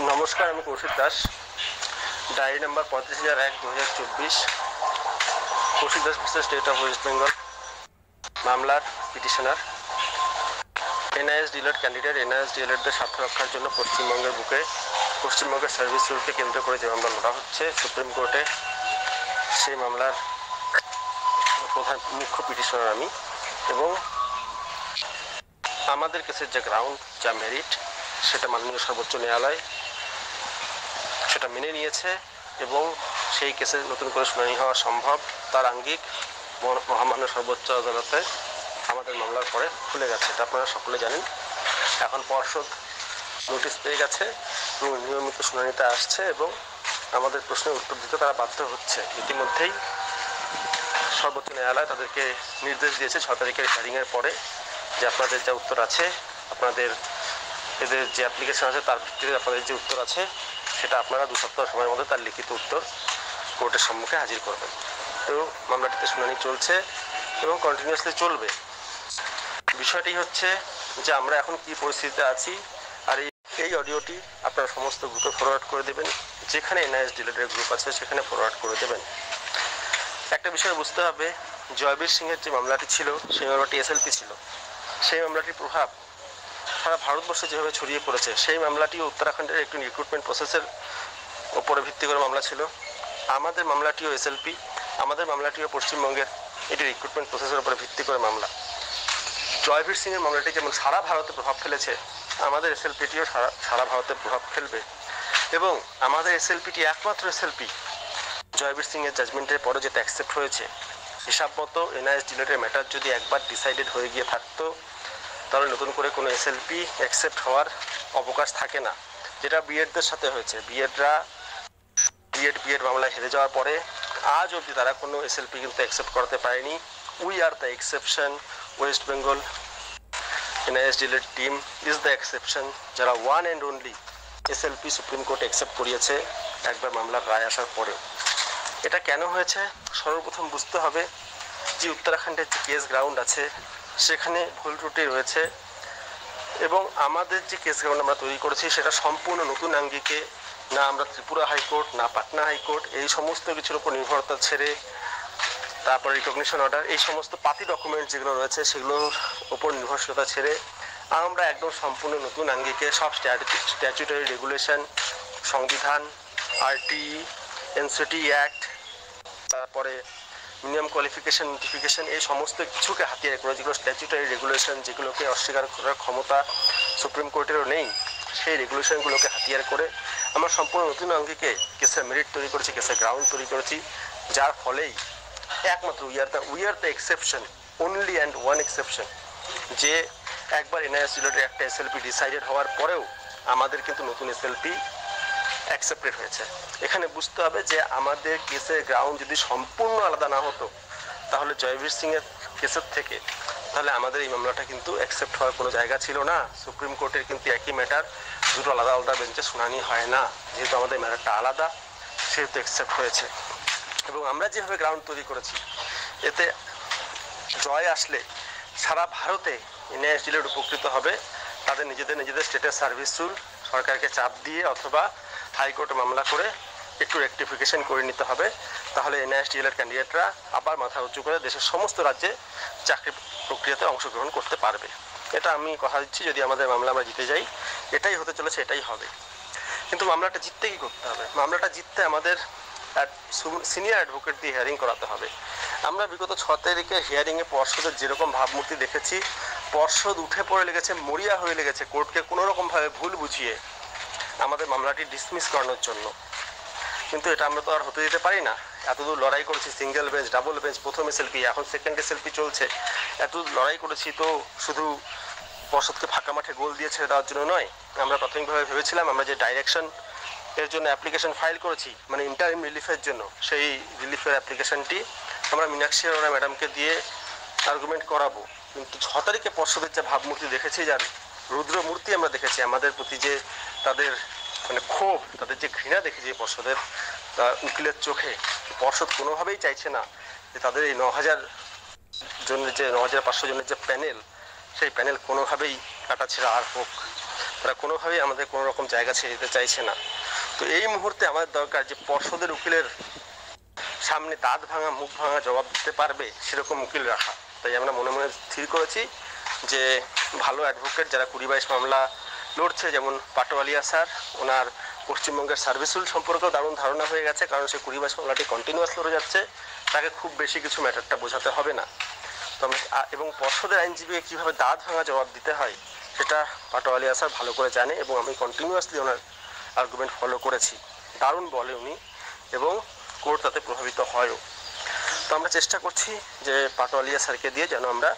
নমস্কার, আমি Kaushik Das. Diary number 35,001/2024, Kaushik Das versus state of West Bengal. মামলার petitioner NIS DElEd candidate. NIS ডিএলএডদের স্বার্থ রক্ষার জন্য পশ্চিমবঙ্গের বুকে পশ্চিমবঙ্গের সার্ভিস রুলকে কেন্দ্র করে যে মামলা লড়া হচ্ছে সুপ্রিম কোর্টে, সেই মামলার প্রধান মুখ্য পিটিশনার আমি। এবং আমাদের কেসের যে গ্রাউন্ড, যা মেরিট, সেটা মাননীয় সর্বোচ্চ ন্যায়ালয় সেটা মেনে নিয়েছে এবং সেই কেসে নতুন করে শুনানি হওয়া সম্ভব তার আঙ্গিক মহামান্য সর্বোচ্চ আদালতে আমাদের মামলার পরে খুলে গেছে। এটা আপনারা সকলে জানেন। এখন পর্ষদ নোটিশ পেয়ে গেছে এবং নিয়মিত শুনানিতে আসছে এবং আমাদের প্রশ্নের উত্তর দিতে তারা বাধ্য হচ্ছে। ইতিমধ্যেই সর্বোচ্চ ন্যায়ালয় তাদেরকে নির্দেশ দিয়েছে 6 তারিখের হিয়ারিংয়ের পরে যে আপনাদের যা উত্তর আছে, আপনাদের এদের যে অ্যাপ্লিকেশন আছে তার ভিত্তিতে আপনাদের যে উত্তর আছে সেটা আপনারা 2 সপ্তাহ সময়ের মধ্যে তার লিখিত উত্তর কোর্টের সম্মুখে হাজির করবেন। তো মামলাটিতে শুনানি চলছে এবং কন্টিনিউয়াসলি চলবে। বিষয়টি হচ্ছে যে আমরা এখন কি পরিস্থিতিতে আছি, আর এই অডিওটি আপনারা সমস্ত গ্রুপে ফরওয়ার্ড করে দেবেন। যেখানে এনআইএস ডিএলএড গ্রুপ আছে সেখানে ফরওয়ার্ড করে দেবেন। একটা বিষয় বুঝতে হবে, জয়বীর সিংয়ের যে মামলাটি ছিল সেই মামলাটি এসএলপি ছিল। সেই মামলাটির প্রভাব সারা ভারতবর্ষে যেভাবে ছড়িয়ে পড়েছে, সেই মামলাটি উত্তরাখণ্ডের একটি রিক্রুটমেন্ট প্রসেসের ওপরে ভিত্তি করে মামলা ছিল। আমাদের মামলাটিও এসএলপি, আমাদের মামলাটিও পশ্চিমবঙ্গের এটি রিক্রুটমেন্ট প্রসেসের উপরে ভিত্তি করে মামলা। জয়বীর সিংয়ের মামলাটি যেমন সারা ভারতে প্রভাব ফেলেছে, আমাদের এসএলপিটিও সারা ভারতে প্রভাব ফেলবে। এবং আমাদের এসএলপিটি একমাত্র এসএলপি জয়বীর সিংয়ের জাজমেন্টের পরে যেটা অ্যাকসেপ্ট হয়েছে। হিসাব মতো এনআইএস ডিএলএডের ম্যাটার যদি একবার ডিসাইডেড হয়ে গিয়ে থাকতো তাহলে নতুন করে কোনো এসএলপি অ্যাকসেপ্ট হওয়ার অবকাশ থাকে না, যেটা বিএডদের সাথে হয়েছে। বিএড মামলায় হেরে যাওয়ার পরে আজ অবধি তারা কোনো এসএলপি কিন্তু অ্যাকসেপ্ট করতে পারেনি। We are the exception. West Bengal NIS DElEd team is the exception, যারা one and only SLP Supreme Court accept করিয়েছে একবার মামলার রায় আসার পরেও। এটা কেন হয়েছে? সর্বপ্রথম বুঝতে হবে যে উত্তরাখণ্ডের যে কেস গ্রাউন্ড আছে সেখানে ভুল ত্রুটি রয়েছে এবং আমাদের যে কেস গ্রাউন্ড আমরা তৈরি করেছি সেটা সম্পূর্ণ নতুন আঙ্গিকে। না আমরা ত্রিপুরা হাইকোর্ট, না পাটনা হাইকোর্ট, এই সমস্ত কিছুর উপর নির্ভরতা ছেড়ে, তারপর রিকগনিশন অর্ডার, এই সমস্ত পাতি ডকুমেন্ট যেগুলো রয়েছে সেগুলোর উপর নির্ভরশীলতা ছেড়ে আমরা একদম সম্পূর্ণ নতুন আঙ্গিকে সব স্ট্যাচুটারি রেগুলেশন, সংবিধান, আরটিই, এনসিটি অ্যাক্ট, তারপরে মিনিমাম কোয়ালিফিকেশন, নোটিফিকেশন, এই সমস্ত কিছুকে হাতিয়ার করে, যেগুলো স্ট্যাচুটারি রেগুলেশন, যেগুলোকে অস্বীকার করার ক্ষমতা সুপ্রিম কোর্টেরও নেই, সেই রেগুলেশনগুলোকে হাতিয়ার করে আমরা সম্পূর্ণ নতুন অঙ্গিকে কেসের মেরিট তৈরি করেছি, কেসের গ্রাউন্ড তৈরি করেছি, যার ফলেই একমাত্র we are the exception, only and one exception, যে একবার এনআইএস ডিএলএডের একটা এসএলপি ডিসাইডেড হওয়ার পরেও আমাদের কিন্তু নতুন এসএলপি অ্যাকসেপ্টেড হয়েছে। এখানে বুঝতে হবে যে আমাদের কেসের গ্রাউন্ড যদি সম্পূর্ণ আলাদা না হতো তাহলে জয়বীর সিংয়ের কেসের থেকে, তাহলে আমাদের এই মামলাটা কিন্তু অ্যাকসেপ্ট হওয়ার কোনো জায়গা ছিল না। সুপ্রিম কোর্টের কিন্তু একই ম্যাটার দুটো আলাদা আলাদা বেঞ্চে শুনানি হয় না, যেহেতু আমাদের ম্যাটারটা আলাদা সেহেতু অ্যাকসেপ্ট হয়েছে। এবং আমরা যেভাবে গ্রাউন্ড তৈরি করেছি এতে জয় আসলে সারা ভারতে এনআইএস ডিএলএড উপকৃত হবে। তাদের নিজেদের স্টেটের সার্ভিস রুল সরকারকে চাপ দিয়ে অথবা হাইকোর্টে মামলা করে একটু রেকটিফিকেশন করে নিতে হবে, তাহলে এনআইএস ডিএলএড ক্যান্ডিডেটরা আবার মাথা উঁচু করে দেশের সমস্ত রাজ্যে চাকরি প্রক্রিয়াতে অংশগ্রহণ করতে পারবে। এটা আমি কথা দিচ্ছি, যদি আমাদের মামলা আমরা জিতে যাই এটাই হতে চলেছে, এটাই হবে। কিন্তু মামলাটা জিততে কী করতে হবে? মামলাটা জিততে আমাদের সিনিয়র অ্যাডভোকেট দিয়ে হিয়ারিং করাতে হবে। আমরা বিগত 6 তারিখে হিয়ারিংয়ে পর্ষদের যেরকম ভাবমূর্তি দেখেছি, পর্ষদ উঠে পড়ে লেগেছে, মরিয়া হয়ে লেগেছে কোর্টকে কোনোরকমভাবে ভুল বুঝিয়ে আমাদের মামলাটি ডিসমিস করানোর জন্য। কিন্তু এটা আমরা তো আর হতে দিতে পারি না। এতদূর লড়াই করেছি, সিঙ্গেল বেঞ্চ, ডাবল বেঞ্চ, প্রথম এসএলপি, এখন সেকেন্ড এসএলপি চলছে। এতদূর লড়াই করেছি তো শুধু পর্ষদকে ফাঁকা মাঠে গোল দিয়ে ছেড়ে দেওয়ার জন্য নয়। আমরা প্রাথমিকভাবে ভেবেছিলাম আমরা যে ডাইরেকশন এর জন্য অ্যাপ্লিকেশন ফাইল করেছি, মানে ইন্টারিম রিলিফের জন্য, সেই রিলিফের অ্যাপ্লিকেশনটি আমরা মীনাক্ষী আরোরা ম্যাডামকে দিয়ে আর্গুমেন্ট করাবো। কিন্তু 6 তারিখে পর্ষদের যে ভাবমূর্তি দেখেছি, যার রুদ্রমূর্তি আমরা দেখেছি, আমাদের প্রতি যে তাদের মানে ক্ষোভ, তাদের যে ঘৃণা দেখেছি পর্ষদের উকিলের চোখে, পর্ষদ কোনোভাবেই চাইছে না যে তাদের এই 9,000 জনের যে 9,500 জনের যে প্যানেল, সেই প্যানেল কোনোভাবেই কাটাছেড়া আর হোক। তারা কোনোভাবেই আমাদের কোনো রকম জায়গা ছেড়ে দিতে চাইছে না। তো এই মুহূর্তে আমাদের দরকার যে পর্ষদের উকিলের সামনে দাঁত ভাঙা মুখ ভাঙা জবাব দিতে পারবে সেরকম উকিল রাখা। তাই আমরা মনে মনে স্থির করেছি যে ভালো অ্যাডভোকেট যারা 20-22 মামলা লড়ছে, যেমন পাটোয়ালিয়া স্যার, ওনার পশ্চিমবঙ্গের সার্ভিস রুল সম্পর্কেও দারুণ ধারণা হয়ে গেছে, কারণ সে 20-22 মামলাটি কন্টিনিউয়াস লড়ে যাচ্ছে, তাকে খুব বেশি কিছু ম্যাটারটা বোঝাতে হবে না। তো এবং পর্ষদের আইনজীবীকে কীভাবে দাঁত ভাঙা জবাব দিতে হয় সেটা পাটোয়ালিয়া স্যার ভালো করে জানে, এবং আমি কন্টিনিউয়াসলি ওনার আর্গুমেন্ট ফলো করেছি। দারুণ বলে উনি, এবং কোর্ট তাতে প্রভাবিত হয়ও। তো আমরা চেষ্টা করছি যে পাটোয়ালিয়া স্যারকে দিয়ে যেন আমরা